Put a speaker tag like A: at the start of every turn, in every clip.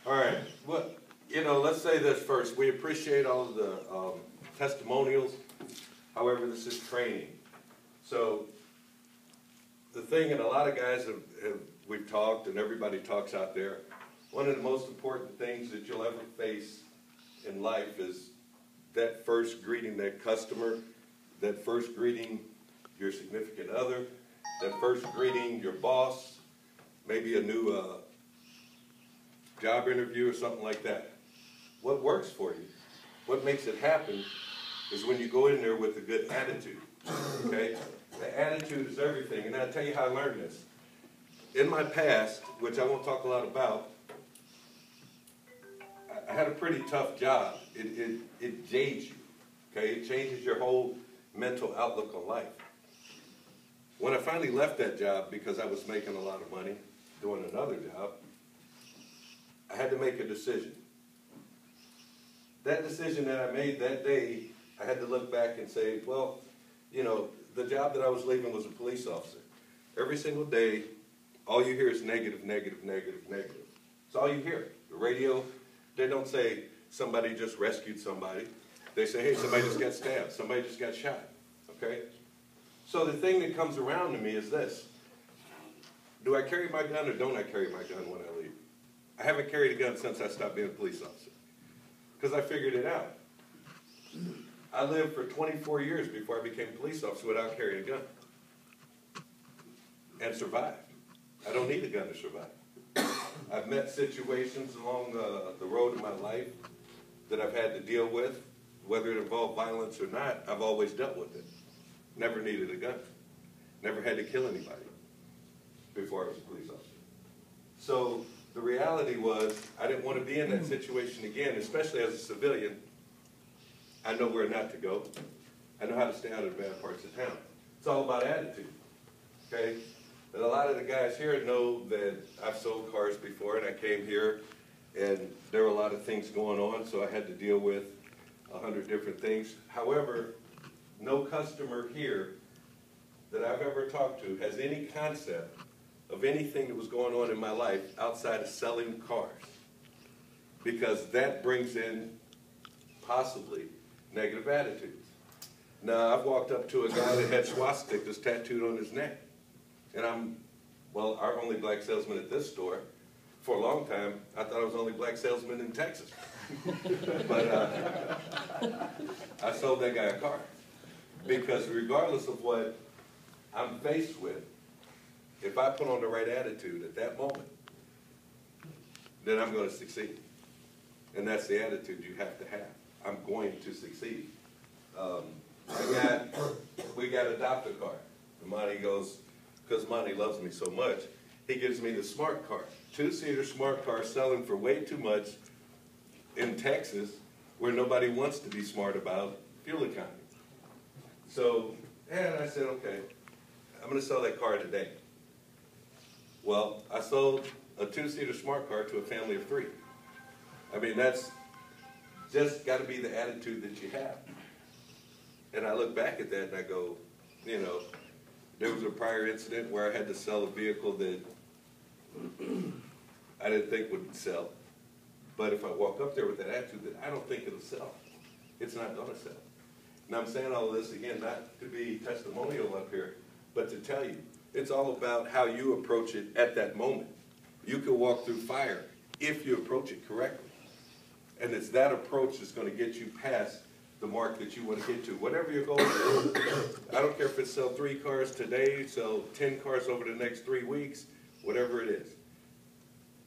A: All right. Well, let's say this first. We appreciate all of the testimonials. However, this is training. So the thing, and a lot of guys we've talked, and everybody talks out there, one of the most important things that you'll ever face in life is that first greeting that customer, that first greeting your significant other, that first greeting your boss, maybe a new job interview or something like that. What works for you, what makes it happen, is when you go in there with a good attitude, okay? The attitude is everything, and I'll tell you how I learned this. In my past, which I won't talk a lot about, I had a pretty tough job. It jades you, okay? It changes your whole mental outlook on life. When I finally left that job because I was making a lot of money doing another job, I had to make a decision. That decision that I made that day, I had to look back and say, well, the job that I was leaving was a police officer. Every single day, all you hear is negative, negative, negative, negative. It's all you hear. The radio, they don't say somebody just rescued somebody. They say, hey, somebody just got stabbed. Somebody just got shot. Okay? So the thing that comes around to me is this. Do I carry my gun or don't I carry my gun when I leave? I haven't carried a gun since I stopped being a police officer. Because I figured it out. I lived for 24 years before I became a police officer without carrying a gun. And survived. I don't need a gun to survive. I've met situations along the road of my life that I've had to deal with. Whether it involved violence or not, I've always dealt with it. Never needed a gun. Never had to kill anybody before I was a police officer. So the reality was I didn't want to be in that situation again, especially as a civilian. I know where not to go. I know how to stay out of the bad parts of town. It's all about attitude, okay? And a lot of the guys here know that I've sold cars before, and I came here, and there were a lot of things going on, so I had to deal with 100 different things. However, no customer here that I've ever talked to has any concept of anything that was going on in my life outside of selling cars, because that brings in possibly negative attitudes. Now, I've walked up to a guy that had swastikas tattooed on his neck, and I'm our only black salesman at this store. For a long time, I thought I was the only black salesman in Texas. But I sold that guy a car, because regardless of what I'm faced with, if I put on the right attitude at that moment, then I'm going to succeed. And that's the attitude you have to have. I'm going to succeed. We got a doctor car. And Monty goes, because Monty loves me so much, he gives me the smart car. Two-seater smart car selling for way too much in Texas, where nobody wants to be smart about fuel economy. So, and I said, okay, I'm going to sell that car today. Well, I sold a two-seater smart car to a family of 3. I mean, that's just got to be the attitude that you have. And I look back at that and I go, there was a prior incident where I had to sell a vehicle that I didn't think would sell. But if I walk up there with that attitude that I don't think it'll sell, it's not going to sell. And I'm saying all this, again, not to be testimonial up here, but to tell you, it's all about how you approach it at that moment. You can walk through fire if you approach it correctly. And it's that approach that's going to get you past the mark that you want to get to. Whatever your goal is, I don't care if it's sell 3 cars today, sell 10 cars over the next 3 weeks, whatever it is.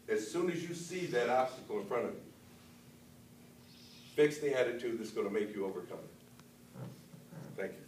A: As soon as you see that obstacle in front of you, fix the attitude that's going to make you overcome it. Thank you.